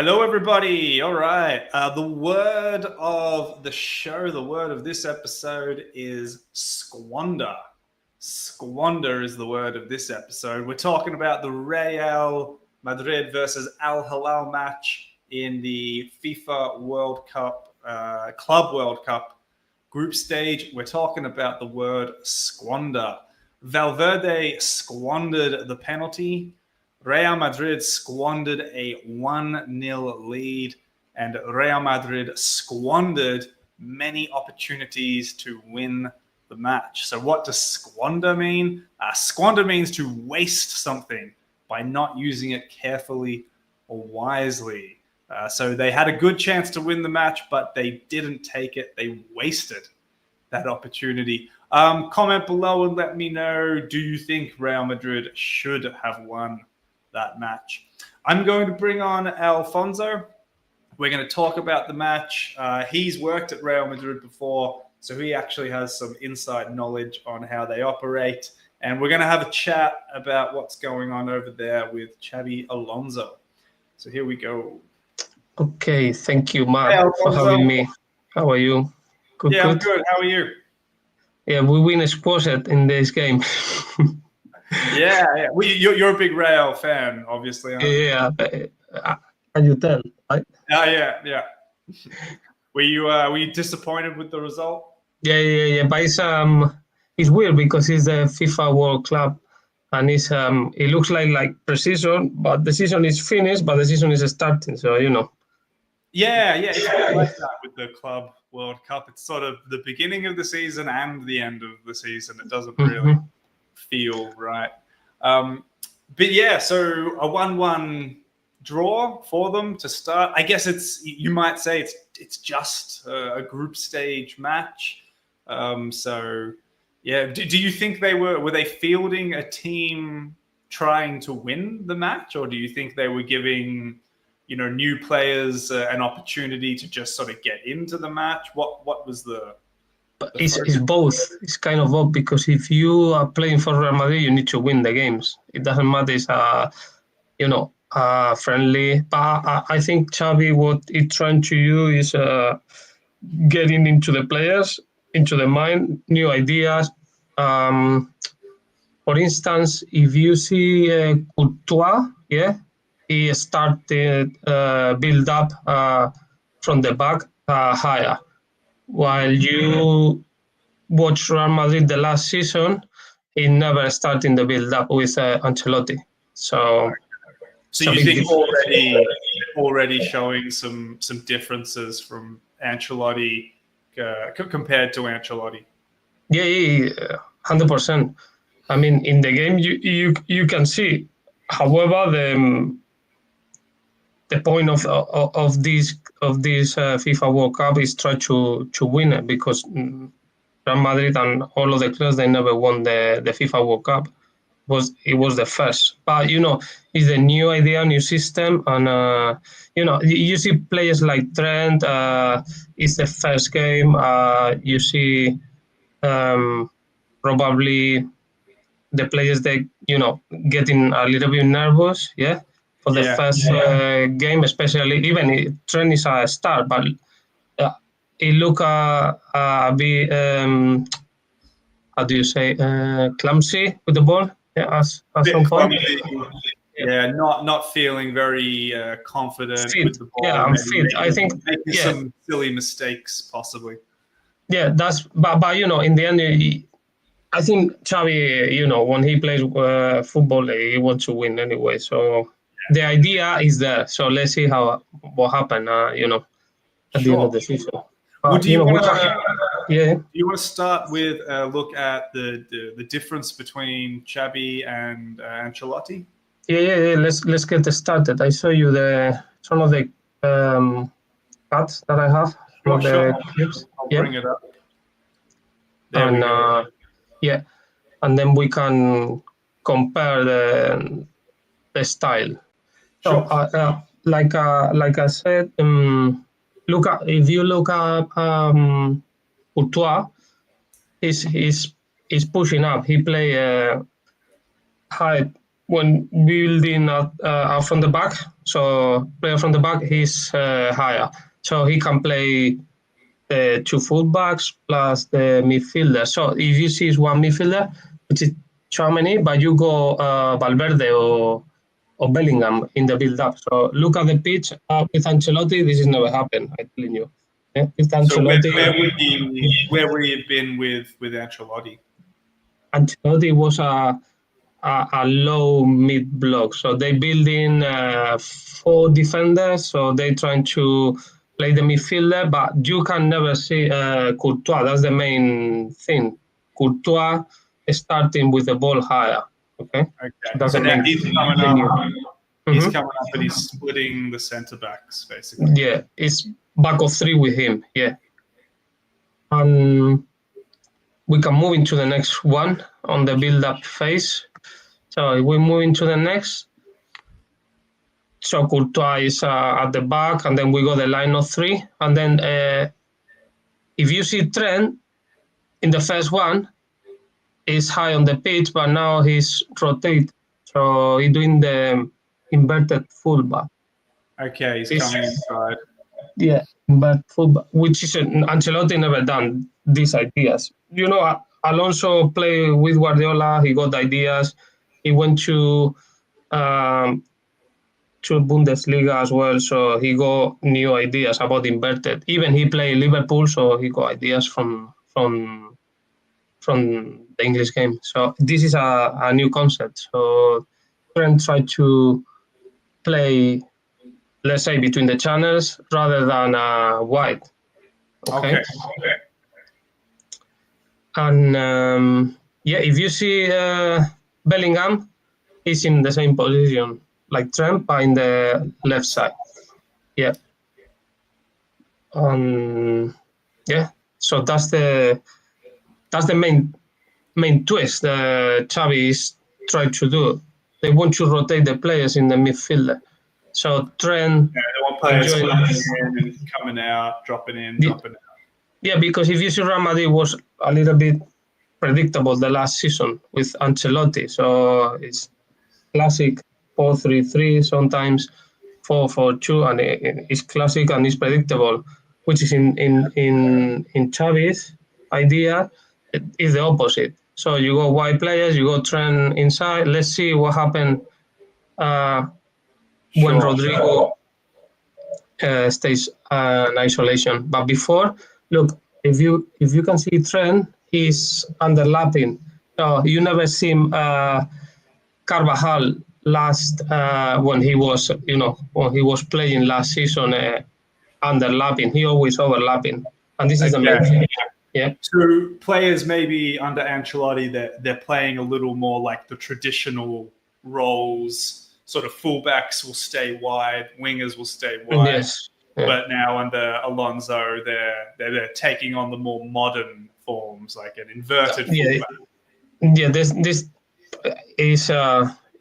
Hello, everybody. All right. The word of the show, the word of this episode is squander. Squander is the word of this episode. We're talking about the Real Madrid versus Al Hilal match in the FIFA World Cup, Club World Cup group stage. We're talking about the word squander. Valverde squandered the penalty. Real Madrid squandered a 1-0 lead, and Real Madrid squandered many opportunities to win the match. So what does squander mean? Squander means to waste something by not using it carefully or wisely. So they had a good chance to win the match, but they didn't take it. They wasted that opportunity. Comment below and let me know, do you think Real Madrid should have won that match? I'm going to bring on Alfonso. We're going to talk about the match. He's worked at Real Madrid before, so he actually has some inside knowledge on how they operate. And we're going to have a chat about what's going on over there with Xabi Alonso. So here we go. Okay, thank you, Matt, for having me. How are you? Good. I'm good. How are you? Yeah, we win exposed in this game. Yeah. You're a big Real fan, obviously. Yeah, can you tell, right? Yeah. Were you disappointed with the result? Yeah. But it's weird because it's the FIFA World Cup, and it looks like pre-season, but the season is finished, but the season is starting. So Yeah, it's a bit like that with the Club World Cup. It's sort of the beginning of the season and the end of the season. It doesn't really feel right. But yeah, so a 1-1 draw for them to start. I guess you might say it's just a group stage match. So yeah, do you think were they fielding a team trying to win the match, or do you think they were giving new players an opportunity to just sort of get into the match? What was the it's both. It's kind of both, because if you are playing for Real Madrid, you need to win the games. It doesn't matter. It's friendly. But I think Xavi, what he's trying to do is getting into the players, into the mind, new ideas. For instance, if you see Courtois, he started build up from the back higher. While you watch Real Madrid the last season, he never started in the build-up with Ancelotti. So you think already showing some differences from Ancelotti compared to Ancelotti? Yeah, 100%. I mean, in the game you can see. However, the point of this FIFA World Cup is try to win it, because Real Madrid and all of the clubs, they never won the FIFA World Cup. It was the first, but it's a new idea, new system, and you see players like Trent. It's the first game. You see probably the players that getting a little bit nervous, for the first game, especially. Even Trent is a star, but it look a bit how do you say, clumsy with the ball, at some point. Yeah, not feeling very confident fit. With the ball. Yeah, I'm fit. I think making some silly mistakes possibly. Yeah, but in the end, I think Xavi, when he plays football, he wants to win anyway. So the idea is there. So let's see what happens. At the end of the season. Do you want to start with a look at the difference between Xabi and Ancelotti? Yeah. Let's get started. I show you some of the cuts that I have. Sure. I'll bring it up. There we go. And then we can compare the style. Sure. So, like I said, if you look at Courtois, he's pushing up. He play high when building out from the back, so player from the back, he's higher, so he can play the two fullbacks plus the midfielder. So if you see one midfielder, which is Tchouaméni, but you go Valverde or Bellingham in the build-up. So look at the pitch with Ancelotti. This has never happened. I'm telling you. Yeah? With Ancelotti, where would he have been with Ancelotti? Ancelotti was a low mid block. So they build in 4 defenders. So they trying to play the midfielder, but you can never see Courtois. That's the main thing. Courtois is starting with the ball higher. Okay. Okay. So now he's coming up. He's coming up and he's splitting the centre backs basically. Yeah, it's back of 3 with him. Yeah. And we can move into the next one on the build-up phase. So if we move into the next, so Courtois is at the back, and then we got the line of 3. And then if you see Trent in the first one, is high on the pitch, but now he's rotate. So he's doing the inverted fullback. Okay, he's coming inside. Yeah, but fullback, which is Ancelotti never done these ideas. You know, Alonso played with Guardiola. He got ideas. He went to Bundesliga as well, so he got new ideas about inverted. Even he played Liverpool, so he got ideas from the English game. So this is a new concept. So Trent tried to play, let's say, between the channels rather than wide. Okay. And if you see Bellingham, he's in the same position like Trent, but in the left side. Yeah. So that's the main twist Xavi is trying to do. They want to rotate the players in the midfield. So Trent, they want players coming out, dropping in, dropping out. Yeah, because if you see Real Madrid was a little bit predictable the last season with Ancelotti. So it's classic 4-3-3, sometimes 4-4-2, and it's classic and it's predictable. Which is in Xavi's idea, it is the opposite. So you go wide players, you go Trent inside. Let's see what happened when Rodrigo stays in isolation. But before, look, if you can see Trent, he's underlapping. So you never see Carvajal last when he was playing last season underlapping. He always overlapping, and this is the main thing. Yeah. So players maybe under Ancelotti, they're playing a little more like the traditional roles. Sort of fullbacks will stay wide, wingers will stay wide. Yes. Yeah. But now under Alonso, they're taking on the more modern forms, like an inverted fullback. Yeah, this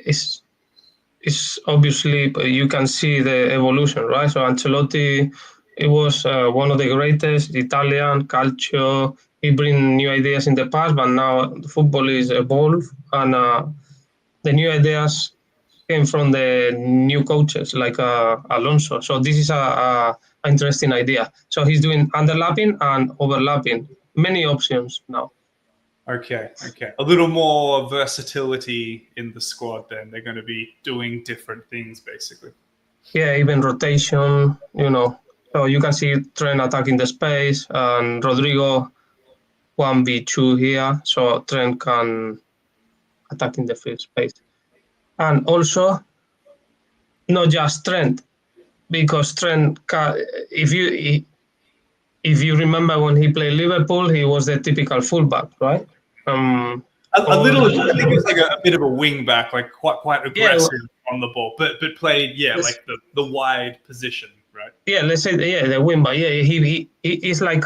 is obviously, you can see the evolution, right? So Ancelotti, it was one of the greatest Italian calcio. He bring new ideas in the past, but now the football is evolved, and the new ideas came from the new coaches like Alonso. So this is a interesting idea. So he's doing underlapping and overlapping, many options now. Okay. A little more versatility in the squad then. They're going to be doing different things, basically. Yeah, even rotation, So you can see Trent attacking the space and Rodrigo 1v2 here. So Trent can attack in the free space. And also, not just Trent, because Trent, if you remember when he played Liverpool, he was the typical fullback, right? A little, I think he was like a bit of a wing back, like quite aggressive on the ball, but played, like the wide position, right? Yeah, let's say, the wing back. Yeah, he's like,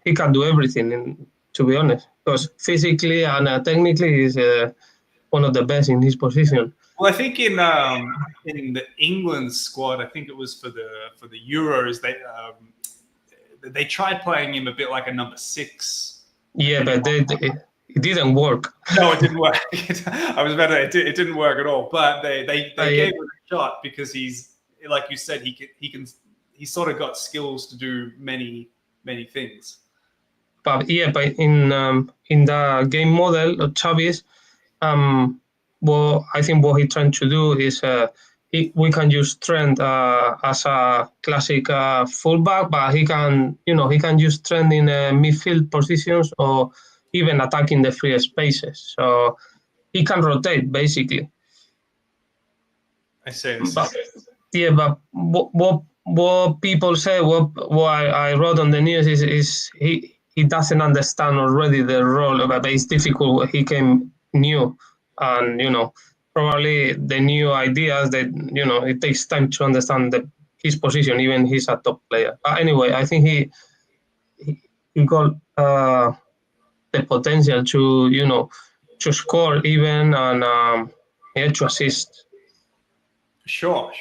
he can do everything, to be honest, because physically and technically he's one of the best in his position. Well, I think in the England squad, I think it was for the Euros, they tried playing him a bit like a number 6. Yeah, but it didn't work. No, it didn't work. I was about to. It didn't work at all. But they gave it a shot because he's, like you said, he's sort of got skills to do many things. But yeah, but in the game model of Chavis, well, I think what he's trying to do is we can use Trent as a classic fullback, but he can use Trent in midfield positions or even attacking the free spaces. So he can rotate basically. I see. But, yeah, but what people say, what I wrote on the news is he doesn't understand already the role, but it's difficult. He came new, and probably the new ideas that it takes time to understand his position. Even he's a top player. But anyway, I think he got the potential to score even and to assist. Sure.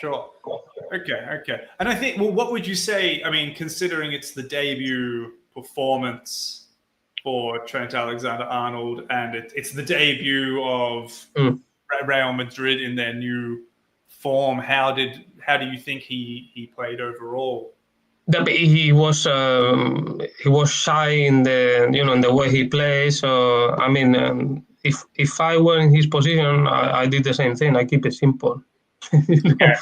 Okay. And I think, well, what would you say? I mean, considering it's the debut performance for Trent Alexander-Arnold, and it's the debut of Real Madrid in their new form. How do you think he played overall? He was shy in the way he plays. So I mean, if I were in his position, I did the same thing. I keep it simple. Yeah.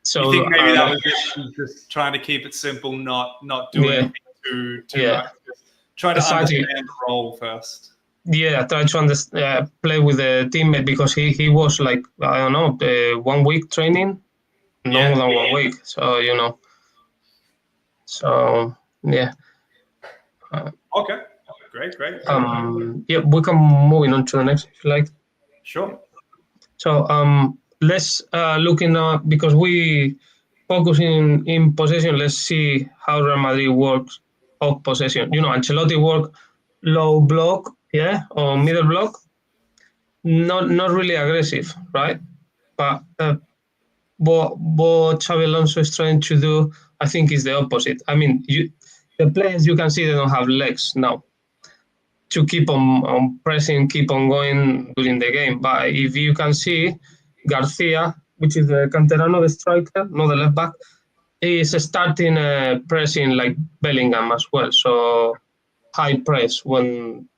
So you think maybe that was just trying to keep it simple, not do anything too much. Just try to understand the role first. Yeah, I tried to play with the teammate because he was like, I don't know, 1 week training, no more than 1 week. So So yeah. Okay. Great. Yeah, we can moving on to the next if you like. Sure. So let's look in because we focus in possession. Let's see how Real Madrid works off possession. Ancelotti work low block, or middle block. Not really aggressive, right? But what Xabi Alonso is trying to do, I think, is the opposite. I mean, the players you can see they don't have legs now to keep on pressing, keep on going during the game. But if you can see, Garcia, which is the Canterano, the striker, not the left back, is starting pressing like Bellingham as well. So high press when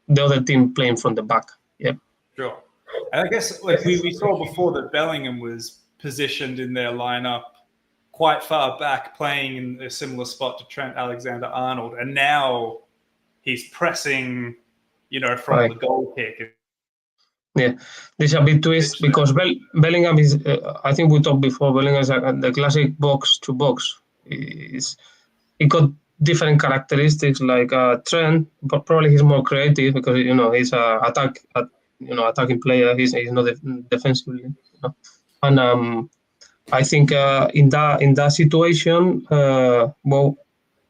the other team playing from the back. Yeah. Sure. And I guess like we saw before that Bellingham was positioned in their lineup quite far back, playing in a similar spot to Trent Alexander-Arnold, and now he's pressing, from the goal kick. Yeah, there's a bit twist because Bellingham is. I think we talked before. Bellingham is the classic box to box. He got different characteristics like Trent, but probably he's more creative because he's a attacking player. He's not defensively. And I think in that situation, what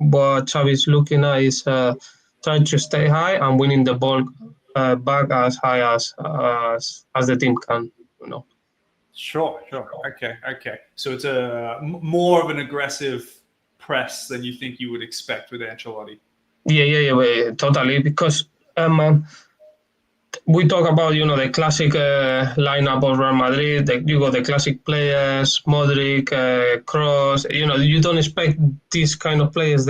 Xavi is looking at is trying to stay high and winning the ball back as high as the team can. Sure. Okay. So it's a more of an aggressive press than you think you would expect with Ancelotti. Yeah, totally. Because we talk about the classic lineup of Real Madrid. You got the classic players, Modric, Kroos. You don't expect these kind of players.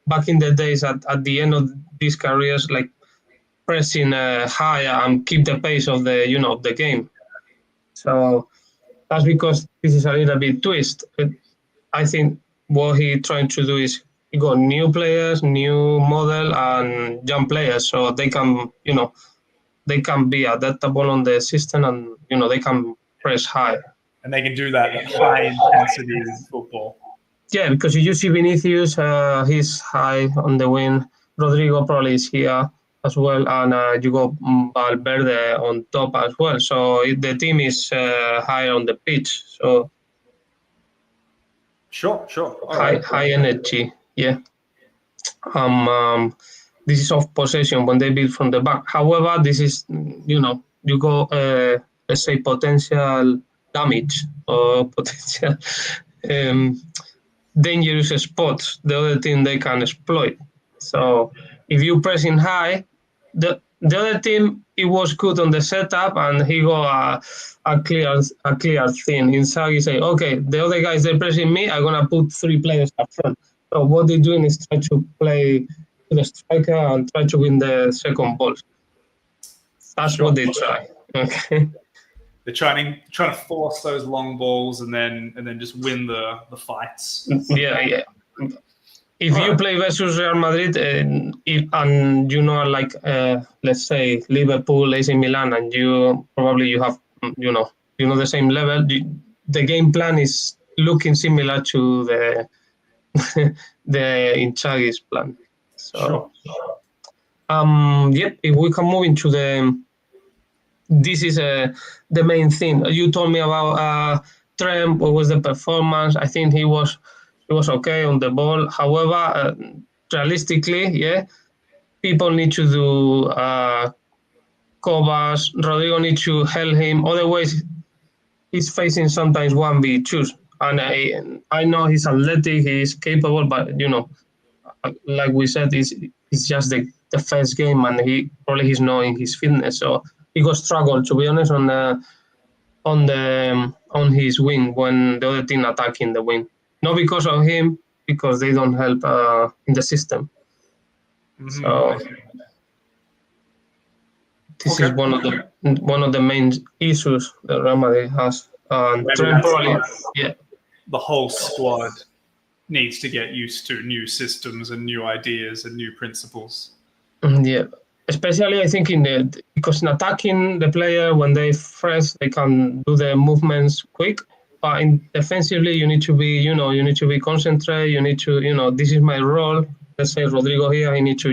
Back in the days at the end of these careers, like pressing high and keep the pace of the game. So that's because this is a little bit twist. I think what he's trying to do is he got new players, new model, and young players, so they can be adaptable on the system, and they can press high. And they can do that at high intensity football. Yeah, because you see Vinicius, he's high on the wing. Rodrigo probably is here as well, and you got Valverde on top as well. So the team is high on the pitch. So sure. High energy, yeah. This is off possession when they build from the back. However, this is you go let's say potential damage or potential dangerous spots the other team they can exploit. So if you pressing high, the other team, it was good on the setup, and he got a clear thing. Inzaghi say, okay, the other guys they're pressing me, I'm gonna put 3 players up front. So what they're doing is try to play to the striker and try to win the second balls. That's what they try. Okay. They're trying to force those long balls and then just win the fights. Yeah. If you play versus Real Madrid, and you know, like let's say Liverpool, AC Milan, and you have the same level, the game plan is looking similar to the the Inzaghi's plan. So, if we can move into this is the main thing. You told me about Trent. What was the performance? I think he was okay on the ball. However, realistically, people need to do covers. Rodrigo needs to help him. Otherwise, he's facing sometimes 1v2s. And I know he's athletic, he's capable, but like we said, it's just the first game, and he's not in his fitness, so he got struggled, to be honest, on his wing when the other team attacking the wing. Not because of him, because they don't help in the system. So this is one of the main issues that Real Madrid has. The whole squad needs to get used to new systems and new ideas and new principles. Yeah, especially I think because in attacking the player, when they press, they can do the movements quick. But defensively, you need to be concentrated. You need to, this is my role. Let's say Rodrigo here, he needs to,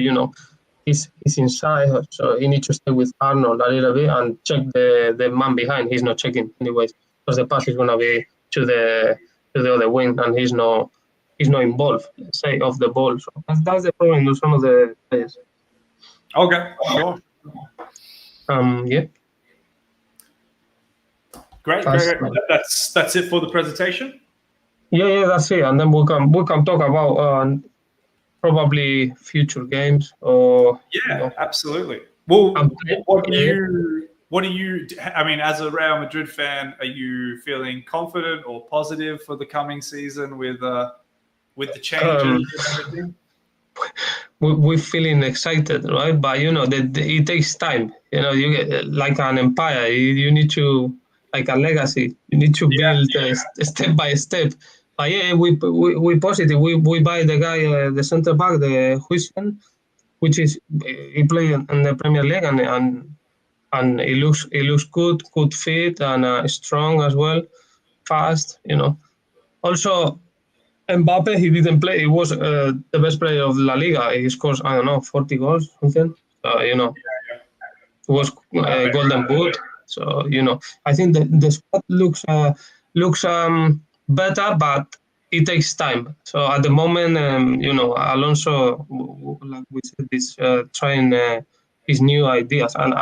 he's inside, so he needs to stay with Arnold a little bit and check the man behind. He's not checking anyways, because the pass is gonna be to the other wing, and he's not involved, let's say, off the ball. So that's the problem with some of the players. Okay, sure. Yeah. Great. That's it for the presentation. Yeah, that's it. And then we can talk about probably future games or. Yeah, absolutely. Well, what do you? I mean, as a Real Madrid fan, are you feeling confident or positive for the coming season with the changes and everything? We're feeling excited, right? But it takes time. You get like an empire. You need to, like a legacy. You need to build step by step. But we positive. We buy the guy, the center back, the Huijsen, which is he played in the Premier League, and he looks good fit, and strong as well, fast. Also. Mbappe, he didn't play. He was the best player of La Liga. He scores, 40 goals, something. It was Golden Boot. So, I think the squad looks better, but it takes time. So at the moment, Alonso, like we said, is trying his new ideas. And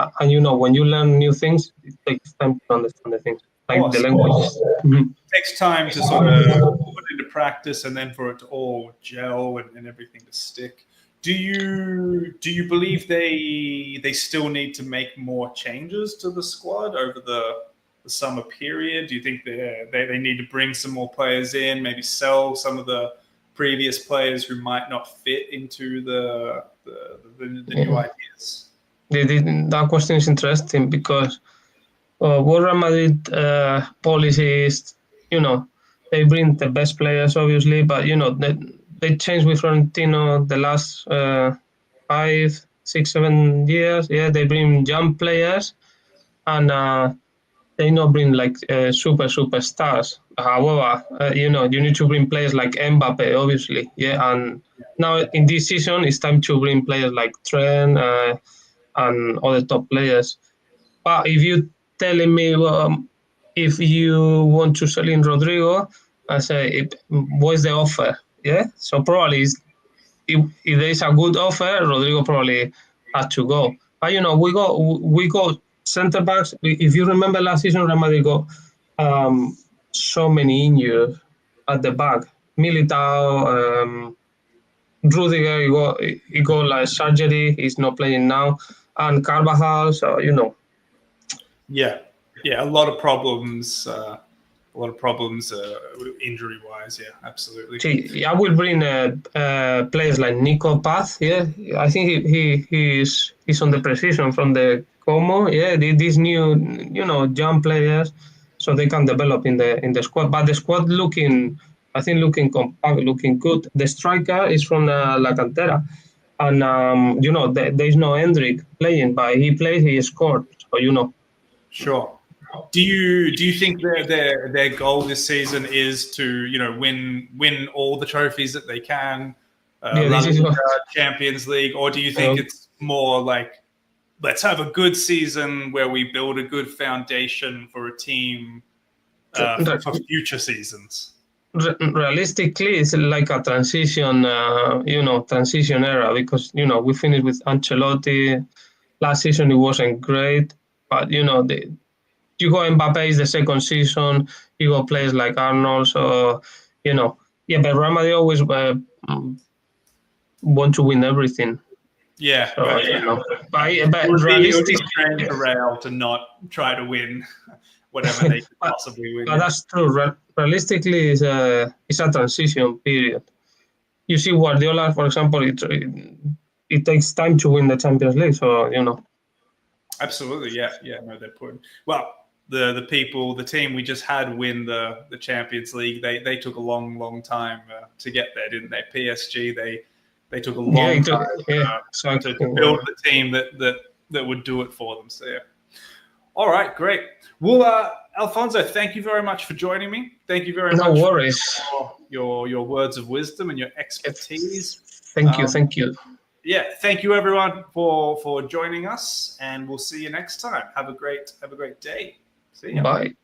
when you learn new things, it takes time to understand the things, like the language. It takes time to sort of put into practice, and then for it to all gel and everything to stick. Do you believe they still need to make more changes to the squad over the summer period? Do you think they need to bring some more players in, maybe sell some of the previous players who might not fit into the new ideas? That question is interesting because what Real Madrid policy is, they bring the best players, obviously, but they changed with Florentino the last 5, 6, 7 years. Yeah, they bring young players, and they not bring like superstars. However, you need to bring players like Mbappe, obviously. Yeah, and now in this season, it's time to bring players like Trent and other top players. But if you telling me if you want to sell in Rodrigo, I say, what's the offer? Yeah, so probably if there is a good offer, Rodrigo probably had to go. But we got center backs. If you remember last season, Real Madrid got so many injuries at the back. Militao, Rudiger, he got like surgery. He's not playing now, and Carvajal. So Yeah, a lot of problems. Injury wise. Yeah, absolutely. See, I will bring players like Nico Paz. Yeah, I think he's on the precision from the Como. Yeah, these new young players, so they can develop in the squad. But the squad looking compact, looking good. The striker is from La Cantera, and there's no Hendrik playing, but he played, he scored. So Sure. Do you think their goal this season is to win all the trophies that they can, Yeah, La this is Liga, Champions League, or do you think it's more like let's have a good season where we build a good foundation for a team for future seasons? Realistically, it's like a transition era because we finished with Ancelotti. Last season it wasn't great, but you got Mbappe is the second season. You got players like Arnold, so yeah. But Real Madrid always want to win everything. Yeah, So, but it would realistically, be strange for Real to not try to win whatever they could possibly win. But that's true. Realistically, it's a transition period. You see, Guardiola, for example, it takes time to win the Champions League. So Absolutely, yeah, no, they're putting the team we just had win the Champions League. They took a long time to get there, didn't they? PSG, they took a long time to build the team that would do it for them. So yeah. All right, great. Well, Alfonso, thank you very much for joining me. Thank you very much. No worries. For your words of wisdom and your expertise. Thank you. Yeah, thank you everyone for joining us, and we'll see you next time. Have a great day. See you. Bye.